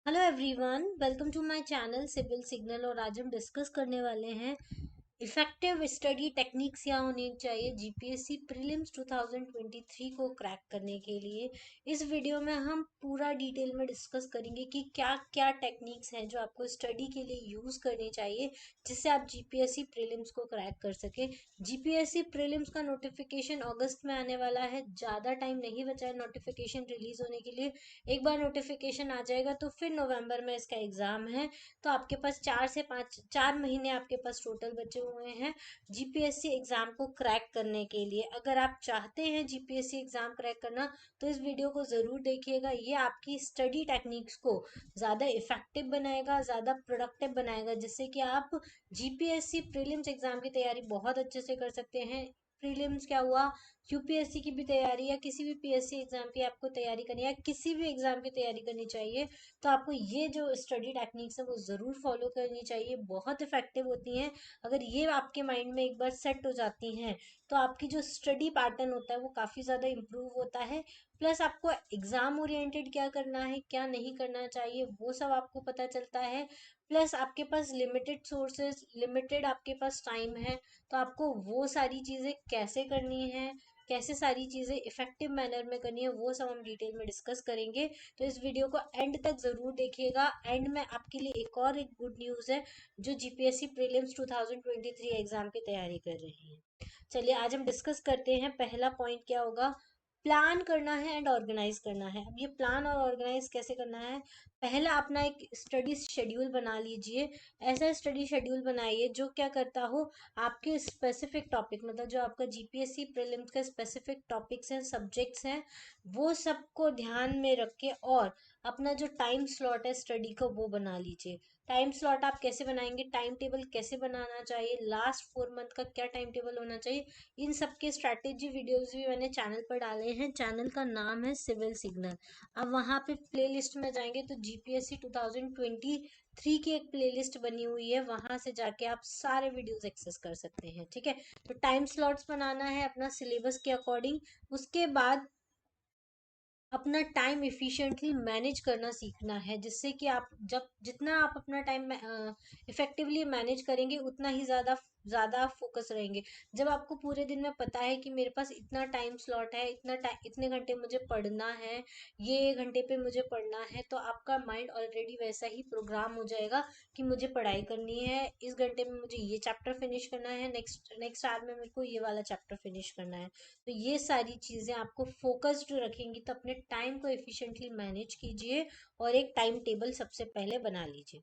Hello everyone, welcome to my channel civil signal. और आज हम डिस्कस करने वाले हैं इफेक्टिव स्टडी टेक्निक्स क्या होनी चाहिए जीपीएससी प्रीलिम्स 2023 को क्रैक करने के लिए। इस वीडियो में हम पूरा डिटेल में डिस्कस करेंगे कि क्या क्या टेक्निक्स हैं जो आपको स्टडी के लिए यूज करनी चाहिए जिससे आप जीपीएससी प्रीलिम्स को क्रैक कर सके। जीपीएससी प्रीलिम्स का नोटिफिकेशन अगस्त में आने वाला है, ज़्यादा टाइम नहीं बचा है नोटिफिकेशन रिलीज होने के लिए। एक बार नोटिफिकेशन आ जाएगा तो फिर नवंबर में इसका एग्जाम है। तो आपके पास 4 से 5 4 महीने आपके पास टोटल बचे हुए हैं जीपीएससी एग्जाम को क्रैक करने के लिए। अगर आप चाहते हैं जीपीएससी एग्जाम क्रैक करना तो इस वीडियो को ज़रूर देखिएगा। ये आपकी स्टडी टेक्निक्स को ज़्यादा इफेक्टिव बनाएगा, ज़्यादा प्रोडक्टिव बनाएगा, जिससे कि आप जीपीएससी प्रीलिम्स एग्जाम की तैयारी बहुत अच्छे से कर सकते हैं। प्रीलिम्स क्या हुआ, यूपीएससी की भी तैयारी या किसी भी पीएससी एग्जाम की आपको तैयारी करनी है, किसी भी एग्जाम की तैयारी करनी चाहिए तो आपको ये जो स्टडी टेक्निक्स है वो ज़रूर फॉलो करनी चाहिए, बहुत इफेक्टिव होती हैं। अगर ये आपके माइंड में एक बार सेट हो जाती हैं तो आपकी जो स्टडी पैटर्न होता है वो काफ़ी ज़्यादा इम्प्रूव होता है। प्लस आपको एग्जाम ओरिएंटेड क्या करना है, क्या नहीं करना चाहिए, वो सब आपको पता चलता है। प्लस आपके पास लिमिटेड सोर्सेज, लिमिटेड आपके पास टाइम है, तो आपको वो सारी चीज़ें कैसे करनी है, कैसे सारी चीज़ें इफेक्टिव मैनर में करनी है, वो सब हम डिटेल में डिस्कस करेंगे। तो इस वीडियो को एंड तक ज़रूर देखिएगा। एंड में आपके लिए एक गुड न्यूज़ है जो जीपीएससी प्रीलिम्स 2023 एग्जाम की तैयारी कर रही है। चलिए आज हम डिस्कस करते हैं। पहला पॉइंट क्या होगा, प्लान करना है एंड ऑर्गेनाइज करना है। अब ये प्लान और ऑर्गेनाइज कैसे करना है, पहला अपना एक स्टडी शेड्यूल बना लीजिए। ऐसा स्टडी शेड्यूल बनाइए जो क्या करता हो, आपके स्पेसिफिक टॉपिक मतलब जो आपका जीपीएससी प्रीलिम्स का स्पेसिफिक टॉपिक्स हैं, सब्जेक्ट्स हैं, वो सबको ध्यान में रख के और अपना जो टाइम स्लॉट है स्टडी का वो बना लीजिए। टाइम स्लॉट आप कैसे बनाएंगे, टाइम टेबल कैसे बनाना चाहिए, लास्ट 4 मंथ का क्या टाइम टेबल होना चाहिए, इन सब के स्ट्रैटेजी वीडियोस भी मैंने चैनल पर डाले हैं। चैनल का नाम है सिविल सिग्नल। अब वहाँ पे प्लेलिस्ट में जाएंगे तो जीपीएससी 2023 की एक प्लेलिस्ट बनी हुई है, वहाँ से जाके आप सारे वीडियोस एक्सेस कर सकते हैं। ठीक है, तो टाइम स्लॉट्स बनाना है अपना सिलेबस के अकॉर्डिंग। उसके बाद अपना टाइम इफिशिएंटली मैनेज करना सीखना है, जिससे कि आप जब जितना आप अपना टाइम इफेक्टिवली मैनेज करेंगे उतना ही ज़्यादा ज़्यादा फोकस रहेंगे। जब आपको पूरे दिन में पता है कि मेरे पास इतना टाइम स्लॉट है, इतने घंटे मुझे पढ़ना है, ये घंटे पे मुझे पढ़ना है, तो आपका माइंड ऑलरेडी वैसा ही प्रोग्राम हो जाएगा कि मुझे पढ़ाई करनी है, इस घंटे में मुझे ये चैप्टर फिनिश करना है, नेक्स्ट नेक्स्ट आवर में मेरे को ये वाला चैप्टर फिनिश करना है। तो ये सारी चीज़ें आपको फोकस्ड रखेंगी, तो अपने टाइम को एफिशिएंटली मैनेज कीजिए और एक टाइम टेबल सबसे पहले बना लीजिए।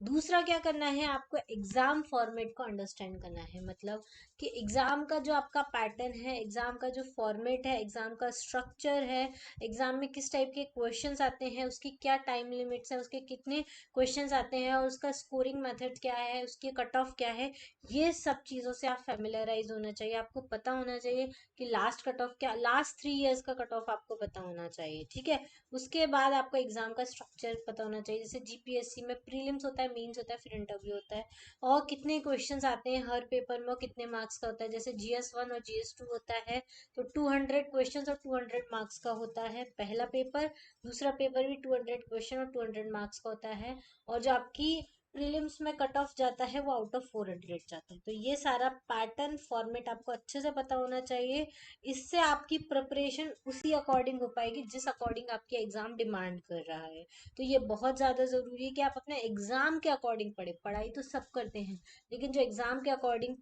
दूसरा क्या करना है, आपको एग्जाम फॉर्मेट को अंडरस्टैंड करना है। मतलब कि एग्जाम का जो आपका पैटर्न है, एग्जाम का जो फॉर्मेट है, एग्जाम का स्ट्रक्चर है, एग्जाम में किस टाइप के क्वेश्चंस आते हैं, उसकी क्या टाइम लिमिट्स है, उसके कितने क्वेश्चंस आते हैं और उसका स्कोरिंग मेथड क्या है, उसकी कट ऑफ क्या है, ये सब चीज़ों से आप फेमिलराइज होना चाहिए। आपको पता होना चाहिए कि लास्ट कट ऑफ क्या, लास्ट 3 इयर्स का कट ऑफ आपको पता होना चाहिए। ठीक है, उसके बाद आपको एग्जाम का स्ट्रक्चर पता होना चाहिए। जैसे जीपीएससी में प्रीलिम्स होता है, मेंस होता है, फिर इंटरव्यू होता है, और कितने क्वेश्चंस आते हैं हर पेपर में और कितने मार्क्स का होता है। जैसे जीएस 1 और जीएस 2 होता है तो 200 क्वेश्चंस और 200 मार्क्स का होता है पहला पेपर। दूसरा पेपर भी 200 क्वेश्चन और 200 मार्क्स का होता है। और जो आपकी प्रीलिम्स में कट ऑफ जाता है वो आउट ऑफ 400 जाता है। तो ये सारा पैटर्न फॉर्मेट आपको अच्छे से पता होना चाहिए। इससे आपकी प्रिपरेशन उसी अकॉर्डिंग हो पाएगी जिस अकॉर्डिंग आपकी एग्जाम डिमांड कर रहा है। तो ये बहुत ज़्यादा ज़रूरी है कि आप अपने एग्जाम के अकॉर्डिंग पढ़े। पढ़ाई तो सब करते हैं, लेकिन जो एग्जाम के अकॉर्डिंग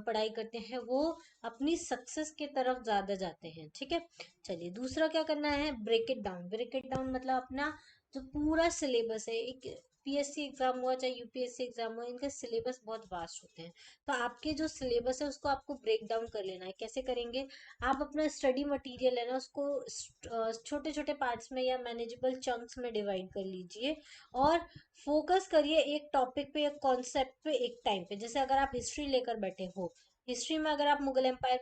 पढ़ाई करते हैं वो अपनी सक्सेस की तरफ ज़्यादा जाते हैं। ठीक है, चलिए दूसरा क्या करना है, break it down. Break it down मतलब अपना जो पूरा सिलेबस है, एक पीएससी एग्जाम हुआ चाहे यूपीएससी एग्जाम हुआ, इनके सिलेबस बहुत वास्ट होते हैं। तो आपके जो सिलेबस है उसको आपको ब्रेक डाउन कर लेना है। कैसे करेंगे, आप अपना स्टडी मटेरियल है ना उसको छोटे छोटे पार्ट्स में या मैनेजेबल चंक्स में डिवाइड कर लीजिए और फोकस करिए एक टॉपिक पे, एक कॉन्सेप्ट पे, एक टाइम पे। जैसे अगर आप हिस्ट्री लेकर बैठे हो, हिस्ट्री में अगर आप मुगल एम्पायर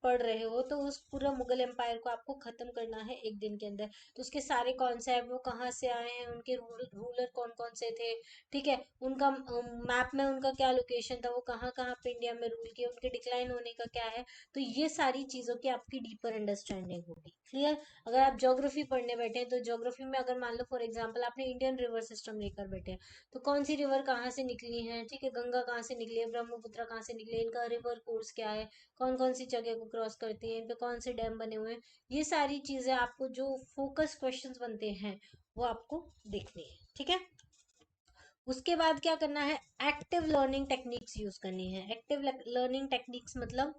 पढ़ रहे हो तो उस पूरा मुगल एम्पायर को आपको खत्म करना है एक दिन के अंदर। तो उसके सारे कॉन्सेप्ट, वो कहाँ से आए हैं, उनके रूलर कौन कौन से थे, ठीक है, उनका मैप में उनका क्या लोकेशन था, वो कहाँ कहाँ पे इंडिया में रूल किया, उनके डिक्लाइन होने का क्या है। तो ये सारी चीजों की आपकी डीपर अंडरस्टैंडिंग होगी। क्लियर। अगर आप ज्योग्राफी पढ़ने बैठे हैं तो ज्योग्राफी में अगर मान लो फॉर एग्जाम्पल आपने इंडियन रिवर सिस्टम लेकर बैठे हैं, तो कौन सी रिवर कहाँ से निकली है, ठीक है, गंगा कहाँ से निकली है, ब्रह्मपुत्र कहाँ से निकली है, इनका रिवर कोर्स क्या है, कौन कौन सी जगह को क्रॉस करती है, इन पे कौन से डैम बने हुए हैं। ये सारी चीजें आपको जो फोकस क्वेश्चंस बनते हैं वो आपको देखनी है, ठीक है। उसके बाद क्या करना है, एक्टिव लर्निंग टेक्निक्स यूज करनी है। एक्टिव लर्निंग टेक्निक्स मतलब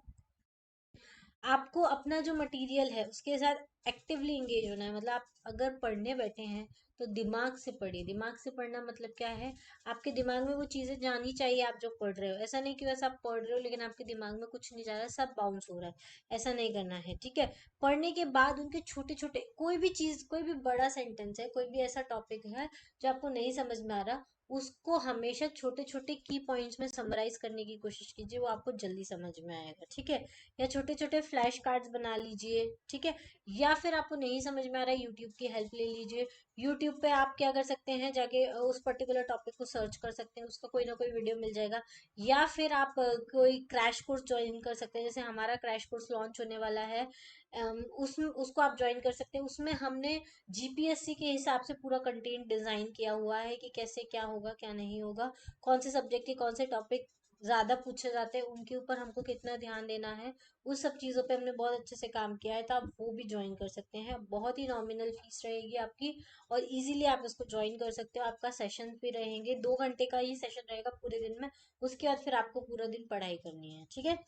आपको अपना जो मटेरियल है उसके साथ एक्टिवली इंगेज होना है। मतलब आप अगर पढ़ने बैठे हैं तो दिमाग से पढ़िए। दिमाग से पढ़ना मतलब क्या है, आपके दिमाग में वो चीजें जानी चाहिए आप जो पढ़ रहे हो। ऐसा नहीं कि बस आप पढ़ रहे हो लेकिन आपके दिमाग में कुछ नहीं जा रहा है, सब बाउंस हो रहा है, ऐसा नहीं करना है, ठीक है। पढ़ने के बाद उनके छोटे छोटे कोई भी चीज, कोई भी बड़ा सेंटेंस है, कोई भी ऐसा टॉपिक है जो आपको नहीं समझ में आ रहा, उसको हमेशा छोटे छोटे की पॉइंट्स में समराइज करने की कोशिश कीजिए, वो आपको जल्दी समझ में आएगा, ठीक है। या छोटे छोटे फ्लैश कार्ड्स बना लीजिए, ठीक है। या फिर आपको नहीं समझ में आ रहा है, यूट्यूब की हेल्प ले लीजिए। यूट्यूब पे आप क्या कर सकते हैं, जाके उस पर्टिकुलर टॉपिक को सर्च कर सकते हैं, उसका कोई ना कोई वीडियो मिल जाएगा। या फिर आप कोई क्रैश कोर्स ज्वाइन कर सकते हैं, जैसे हमारा क्रैश कोर्स लॉन्च होने वाला है, उसको आप ज्वाइन कर सकते हैं। उसमें हमने जीपीएससी के हिसाब से पूरा कंटेंट डिजाइन किया हुआ है कि कैसे क्या होगा क्या नहीं होगा, कौन से सब्जेक्ट के कौन से टॉपिक ज्यादा पूछे जाते हैं, उनके ऊपर हमको कितना ध्यान देना है, उस सब चीज़ों पे हमने बहुत अच्छे से काम किया है। तो आप वो भी ज्वाइन कर सकते हैं, बहुत ही नॉमिनल फीस रहेगी आपकी, और इजीली आप इसको ज्वाइन कर सकते हो। आपका सेशन भी रहेंगे, 2 घंटे का ही सेशन रहेगा पूरे दिन में। उसके बाद फिर आपको पूरा दिन पढ़ाई करनी है, ठीक है।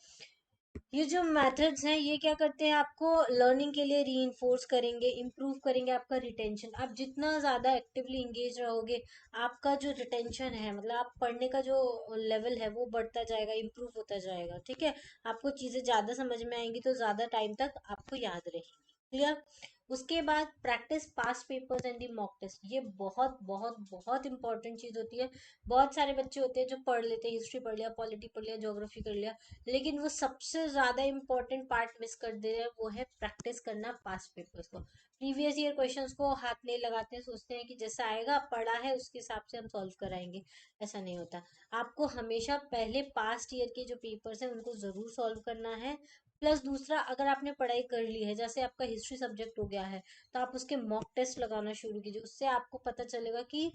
ये जो मेथड्स हैं ये क्या करते हैं, आपको लर्निंग के लिए रीइंफोर्स करेंगे, इम्प्रूव करेंगे आपका रिटेंशन। आप जितना ज़्यादा एक्टिवली इंगेज रहोगे, आपका जो रिटेंशन है, मतलब आप पढ़ने का जो लेवल है वो बढ़ता जाएगा, इम्प्रूव होता जाएगा, ठीक है। आपको चीज़ें ज़्यादा समझ में आएंगी तो ज़्यादा टाइम तक आपको याद रहेगी। क्लियर। उसके बाद practice past papers and the mock test. ये बहुत बहुत बहुत इंपॉर्टेंट चीज़ होती है। बहुत सारे बच्चे होते हैं जो पढ़ लेते हैं, हिस्ट्री पढ़ लिया, पॉलिटी पढ़ लिया, ज्योग्राफी कर लिया, लेकिन वो सबसे ज्यादा इंपॉर्टेंट पार्ट मिस कर दे रहे हैं, वो है प्रैक्टिस करना पास्ट पेपर्स को। प्रीवियस ईयर क्वेश्चंस को हाथ नहीं लगाते हैं, सोचते हैं कि जैसा आएगा पढ़ा है उसके हिसाब से हम सॉल्व कराएंगे। ऐसा नहीं होता। आपको हमेशा पहले पास्ट ईयर के जो पेपर्स हैं उनको जरूर सॉल्व करना है। प्लस दूसरा, अगर आपने पढ़ाई कर ली है, जैसे आपका हिस्ट्री सब्जेक्ट हो गया है, तो आप उसके मॉक टेस्ट लगाना शुरू कीजिए। उससे आपको पता चलेगा कि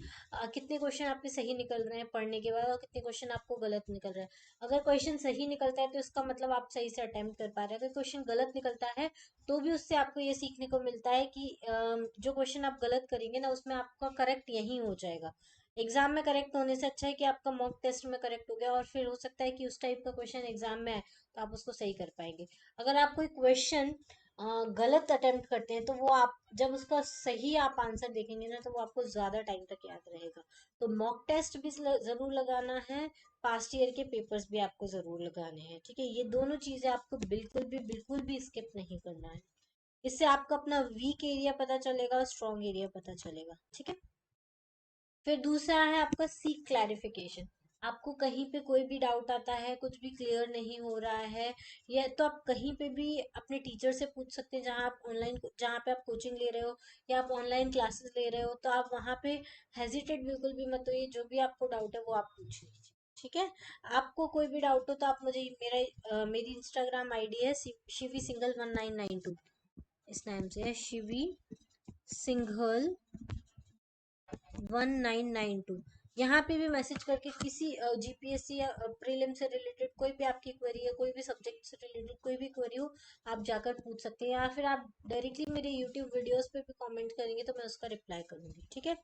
कितने क्वेश्चन आपके सही निकल रहे हैं पढ़ने के बाद और कितने क्वेश्चन आपको गलत निकल रहे हैं। अगर क्वेश्चन सही निकलता है तो इसका मतलब आप सही से अटेम्प्ट कर पा रहे हैं। अगर क्वेश्चन गलत निकलता है तो भी उससे आपको ये सीखने को मिलता है कि जो क्वेश्चन आप गलत करेंगे ना उसमें आपका करेक्ट यही हो जाएगा। एग्जाम में करेक्ट होने से अच्छा है कि आपका मॉक टेस्ट में करेक्ट हो गया, और फिर हो सकता है कि उस टाइप का क्वेश्चन एग्जाम में आए तो आप उसको सही कर पाएंगे। अगर आप कोई क्वेश्चन गलत अटेम्प्ट करते हैं तो वो आप जब उसका सही आप आंसर देखेंगे ना तो वो आपको ज्यादा टाइम तक याद रहेगा। तो मॉक टेस्ट भी जरूर लगाना है, पास्ट ईयर के पेपर्स भी आपको जरूर लगाने हैं, ठीक है। ये दोनों चीजें आपको बिल्कुल भी स्किप नहीं करना है। इससे आपको अपना वीक एरिया पता चलेगा और स्ट्रॉन्ग एरिया पता चलेगा, ठीक है। फिर दूसरा है आपका सीक क्लैरिफिकेशन। आपको कहीं पे कोई भी डाउट आता है, कुछ भी क्लियर नहीं हो रहा है, या तो आप कहीं पे भी अपने टीचर से पूछ सकते हैं, जहाँ आप ऑनलाइन, जहाँ पे आप कोचिंग ले रहे हो या आप ऑनलाइन क्लासेस ले रहे हो, तो आप वहाँ पे हेजिटेट बिल्कुल भी मत होइए। जो भी आपको डाउट है वो आप पूछ लीजिए, ठीक है। आपको कोई भी डाउट हो तो आप मुझे मेरी इंस्टाग्राम आईडी है शिवी सिंगल 1992, इस नाम से है शिवी सिंघल 1992। यहाँ पे भी मैसेज करके किसी जीपीएससी या प्रीलिम से रिलेटेड कोई भी आपकी क्वेरी है, कोई भी सब्जेक्ट से रिलेटेड कोई भी क्वेरी हो, आप जाकर पूछ सकते हैं, या फिर आप डायरेक्टली मेरे यूट्यूब वीडियोस पे भी कमेंट करेंगे तो मैं उसका रिप्लाई करूंगी, ठीक है।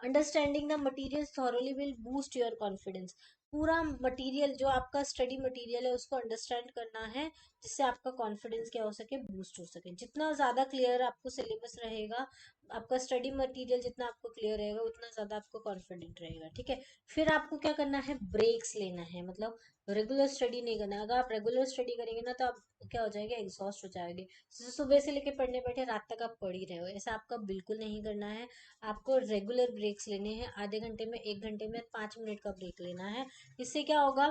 Understanding the material thoroughly will boost your confidence. पूरा मटेरियल जो आपका स्टडी मटेरियल है उसको अंडरस्टैंड करना है, जिससे आपका कॉन्फिडेंस क्या हो सके, बूस्ट हो सके। जितना ज़्यादा क्लियर आपको सिलेबस रहेगा, आपका स्टडी मटेरियल जितना आपको क्लियर रहेगा, उतना ज़्यादा आपको कॉन्फिडेंट रहेगा, ठीक है। फिर आपको क्या करना है, ब्रेक्स लेना है। मतलब रेगुलर स्टडी नहीं करना है। अगर आप रेगुलर स्टडी करेंगे ना तो आप क्या हो जाएगा, एग्जॉस्ट हो जाएंगे। सुबह से लेके पढ़ने बैठे रात तक आप पढ़ ही रहे हो, ऐसा आपका बिल्कुल नहीं करना है। आपको रेगुलर ब्रेक्स लेने हैं, आधे घंटे में, 1 घंटे में 5 मिनट का ब्रेक लेना है। इससे क्या होगा,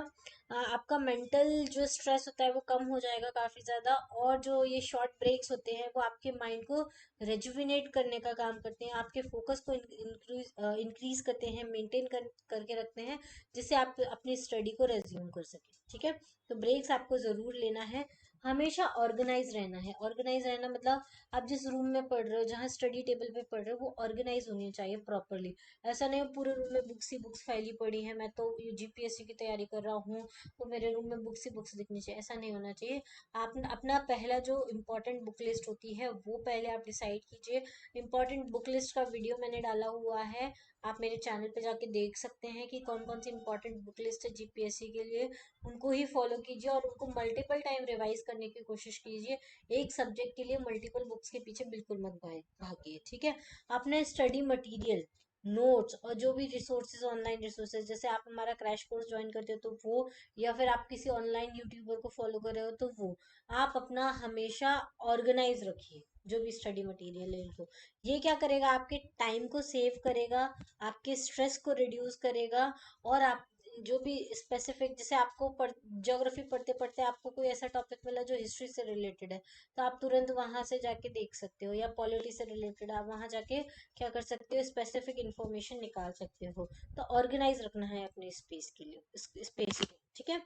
आपका मेंटल जो स्ट्रेस होता है वो कम हो जाएगा काफ़ी ज़्यादा। और जो ये शॉर्ट ब्रेक्स होते हैं वो आपके माइंड को रेजुविनेट करने का काम करते हैं, आपके फोकस को इंक्रीज करते हैं, मेंटेन करके रखते हैं, जिससे आप अपनी स्टडी को रेज्यूम कर सकें। ठीक है, तो ब्रेक्स आपको ज़रूर लेना है। हमेशा ऑर्गेनाइज रहना है। ऑर्गेनाइज रहना मतलब आप जिस रूम में पढ़ रहे हो, जहाँ स्टडी टेबल पे पढ़ रहे हो, वो ऑर्गेनाइज होनी चाहिए प्रॉपरली। ऐसा नहीं हो पूरे रूम में बुक्स ही बुक्स फैली पड़ी है, मैं तो जीपीएससी की तैयारी कर रहा हूँ तो मेरे रूम में बुक्स ही बुक्स दिखनी चाहिए, ऐसा नहीं होना चाहिए। आप अपना पहला जो इम्पोर्टेंट बुक लिस्ट होती है वो पहले आप डिसाइड कीजिए। इम्पोर्टेंट बुक लिस्ट का वीडियो मैंने डाला हुआ है, आप मेरे चैनल पे जाके देख सकते हैं कि कौन कौन सी इंपॉर्टेंट बुक लिस्ट है जीपीएससी के लिए। उनको ही फॉलो कीजिए और उनको मल्टीपल टाइम रिवाइज करने की कोशिश कीजिए। एक सब्जेक्ट के लिए मल्टीपल बुक्स के पीछे बिल्कुल मत भागिए। ठीक है, अपना स्टडी मटेरियल, नोट्स और जो भी रिसोर्सेज, ऑनलाइन रिसोर्सेज, जैसे आप हमारा क्रैश कोर्स ज्वाइन करते हो तो वो, या फिर आप किसी ऑनलाइन यूट्यूबर को फॉलो कर रहे हो तो वो, आप अपना हमेशा ऑर्गेनाइज रखिए जो भी स्टडी मटेरियल है इनको। ये क्या करेगा, आपके टाइम को सेव करेगा, आपके स्ट्रेस को रिड्यूस करेगा। और आप जो भी स्पेसिफिक, जैसे आपको ज्योग्राफी पढ़ते पढ़ते आपको कोई ऐसा टॉपिक मिला जो हिस्ट्री से रिलेटेड है, तो आप तुरंत वहां से जाके देख सकते हो। या पॉलिटी से रिलेटेड आप वहां जाके क्या कर सकते हो, स्पेसिफिक इंफॉर्मेशन निकाल सकते हो। तो ऑर्गेनाइज रखना है अपने स्पेस के लिए, स्पेस को। ठीक है,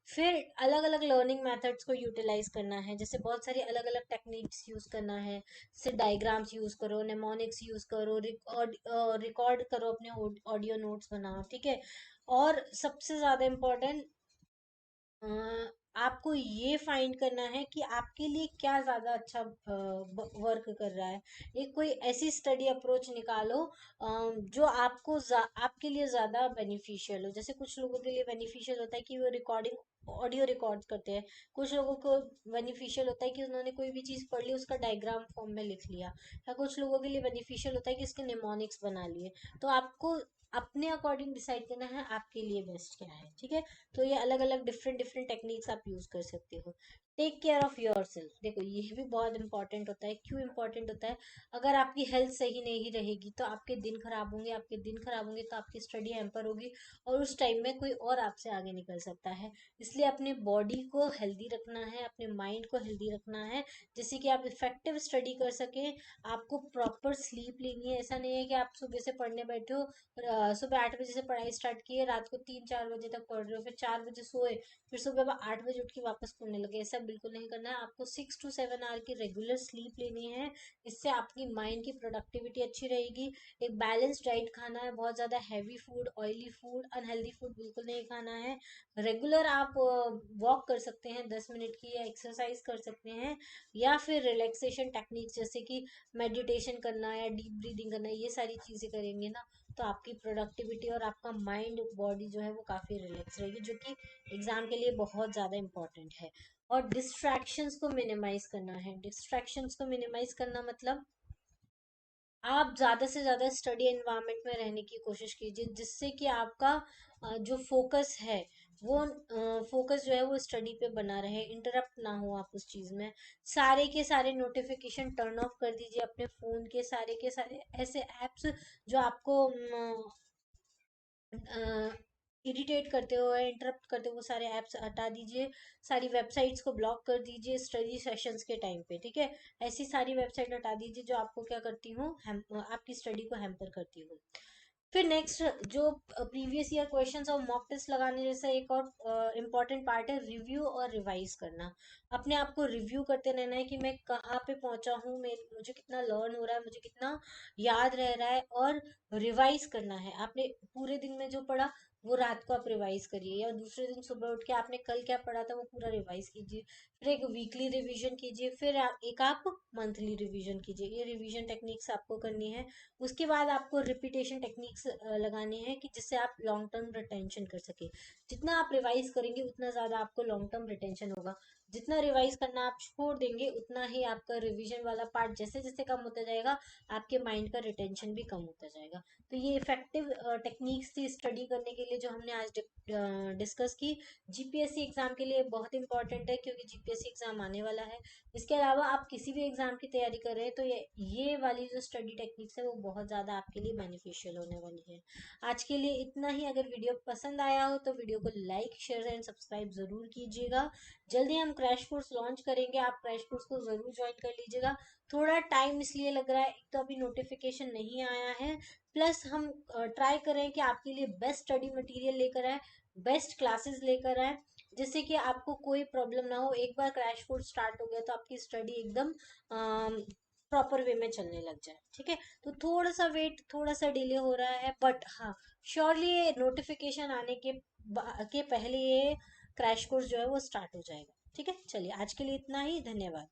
फिर अलग अलग लर्निंग मेथड्स को यूटिलाइज करना है, जैसे बहुत सारी अलग अलग टेक्निक्स यूज करना है। जैसे डायग्राम्स यूज करो, नेमोनिक्स यूज करो, रिकॉर्ड करो, अपने ऑडियो नोट्स बनाओ। ठीक है, और सबसे ज्यादा इम्पोर्टेंट, आपको ये फाइंड करना है कि आपके लिए क्या ज्यादा अच्छा वर्क कर रहा है। एक कोई ऐसी स्टडी अप्रोच निकालो जो आपके लिए ज्यादा बेनिफिशियल हो। जैसे कुछ लोगों के लिए बेनिफिशियल होता है कि वो रिकॉर्डिंग ऑडियो रिकॉर्ड करते हैं, कुछ लोगों को बेनिफिशियल होता है कि उन्होंने कोई भी चीज़ पढ़ ली उसका डायग्राम फॉर्म में लिख लिया, या कुछ लोगों के लिए बेनिफिशियल होता है कि उसके निमोनिक्स बना लिए। तो आपको अपने अकॉर्डिंग डिसाइड करना है आपके लिए बेस्ट क्या है। ठीक है, तो ये अलग अलग डिफरेंट डिफरेंट टेक्निक्स आप यूज कर सकते हो। Take care of yourself, देखो ये भी बहुत इंपॉर्टेंट होता है। क्यों इंपॉर्टेंट होता है, अगर आपकी हेल्थ सही नहीं रहेगी तो आपके दिन खराब होंगे, आपके दिन खराब होंगे तो आपकी स्टडी हैम्पर होगी, और उस टाइम में कोई और आपसे आगे निकल सकता है। इसलिए अपने बॉडी को हेल्दी रखना है, अपने माइंड को हेल्दी रखना है, जिससे कि आप इफेक्टिव स्टडी कर सकें। आपको प्रॉपर स्लीप लेनी है। ऐसा नहीं है कि आप सुबह से पढ़ने बैठे हो, सुबह 8 बजे से पढ़ाई स्टार्ट की है, रात को 3-4 बजे तक पढ़ रहे हो, फिर 4 बजे सोए, फिर सुबह 8 बजे उठ के वापस पढ़ने लगे। ऐसा बिल्कुल नहीं करना है। आपको 6 to 7 आवर की रेगुलर स्लीप लेनी है। इससे आपकी माइंड की प्रोडक्टिविटी अच्छी रहेगी। एक बैलेंस डाइट खाना है, बहुत ज़्यादा heavy food, oily food, unhealthy food बिल्कुल नहीं खाना है। रेगुलर आप वॉक कर सकते हैं 10 मिनट की, या एक्सरसाइज कर सकते हैं, या फिर रिलैक्सेशन टेक्निक्स जैसे कि मेडिटेशन करना या डीप ब्रीदिंग करना, ये सारी चीज़ें करेंगे ना तो आपकी प्रोडक्टिविटी और आपका माइंड बॉडी जो है वो काफ़ी रिलैक्स रहेगी, जो कि एग्ज़ाम के लिए बहुत ज़्यादा इंपॉर्टेंट है। और डिस्ट्रैक्शंस को मिनिमाइज करना है। डिस्ट्रैक्शंस को मिनिमाइज करना मतलब आप ज़्यादा से ज़्यादा स्टडी एनवायरनमेंट में रहने की कोशिश कीजिए, जिससे कि आपका जो फोकस है वो फोकस जो है वो स्टडी पे बना रहे, इंटरप्ट ना हो आप उस चीज़ में। सारे के सारे नोटिफिकेशन टर्न ऑफ कर दीजिए अपने फ़ोन के सारे ऐसे ऐप्स जो आपको इरिटेट करते हो या इंटरप्ट करते हो, वो सारे ऐप्स हटा दीजिए। सारी वेबसाइट्स को ब्लॉक कर दीजिए स्टडी सेशंस के टाइम पे। ठीक है, ऐसी सारी वेबसाइट हटा दीजिए जो आपको क्या करती हूँ, आपकी स्टडी को हैम्पर करती हूँ। फिर नेक्स्ट, जो प्रीवियस ईयर क्वेश्चंस और मॉक टेस्ट लगाने जैसा एक और इम्पॉर्टेंट पार्ट है, रिव्यू और रिवाइज करना। अपने आप को रिव्यू करते रहना है कि मैं कहाँ पे पहुंचा हूँ, मुझे कितना लर्न हो रहा है, मुझे कितना याद रह रहा है। और रिवाइज करना है, आपने पूरे दिन में जो पढ़ा वो रात को आप रिवाइज करिए, या दूसरे दिन सुबह उठ के आपने कल क्या पढ़ा था वो पूरा रिवाइज कीजिए। फिर एक वीकली रिवीजन कीजिए, फिर एक आप मंथली रिवीजन कीजिए। ये रिवीजन टेक्निक्स आपको करनी है। उसके बाद आपको रिपीटेशन टेक्निक्स लगानी है, कि जिससे आप लॉन्ग टर्म रिटेंशन कर सके। जितना आप रिवाइज करेंगे उतना ज़्यादा आपको लॉन्ग टर्म रिटेंशन होगा। जितना रिवाइज करना आप छोड़ देंगे उतना ही आपका रिवीजन वाला पार्ट जैसे जैसे कम होता जाएगा, आपके माइंड का रिटेंशन भी कम होता जाएगा। तो ये इफेक्टिव टेक्निक्स थी स्टडी करने के लिए जो हमने आज डिस्कस की। जीपीएससी एग्जाम के लिए बहुत इंपॉर्टेंट है क्योंकि जीपीएससी एग्जाम आने वाला है। इसके अलावा आप किसी भी एग्जाम की तैयारी कर रहे हैं तो ये वाली जो स्टडी टेक्निक्स है वो बहुत ज़्यादा आपके लिए बेनिफिशियल होने वाली है। आज के लिए इतना ही। अगर वीडियो पसंद आया हो तो वीडियो को लाइक शेयर एंड सब्सक्राइब ज़रूर कीजिएगा। जल्दी हम क्रैश कोर्स लॉन्च करेंगे, आप क्रैश कोर्स को ज़रूर ज्वाइन कर लीजिएगा। थोड़ा टाइम इसलिए लग रहा है, एक तो अभी नोटिफिकेशन नहीं आया है, प्लस हम ट्राई करें कि आपके लिए बेस्ट स्टडी मटेरियल लेकर आए, बेस्ट क्लासेस लेकर आए, जिससे कि आपको कोई प्रॉब्लम ना हो। एक बार क्रैश कोर्स स्टार्ट हो गया तो आपकी स्टडी एकदम प्रॉपर वे में चलने लग जाए। ठीक है, तो थोड़ा सा वेट, थोड़ा सा डिले हो रहा है, बट हाँ, श्योरली ये नोटिफिकेशन आने के पहले ये क्रैश कोर्स जो है वो स्टार्ट हो जाएगा। ठीक है, चलिए आज के लिए इतना ही। धन्यवाद।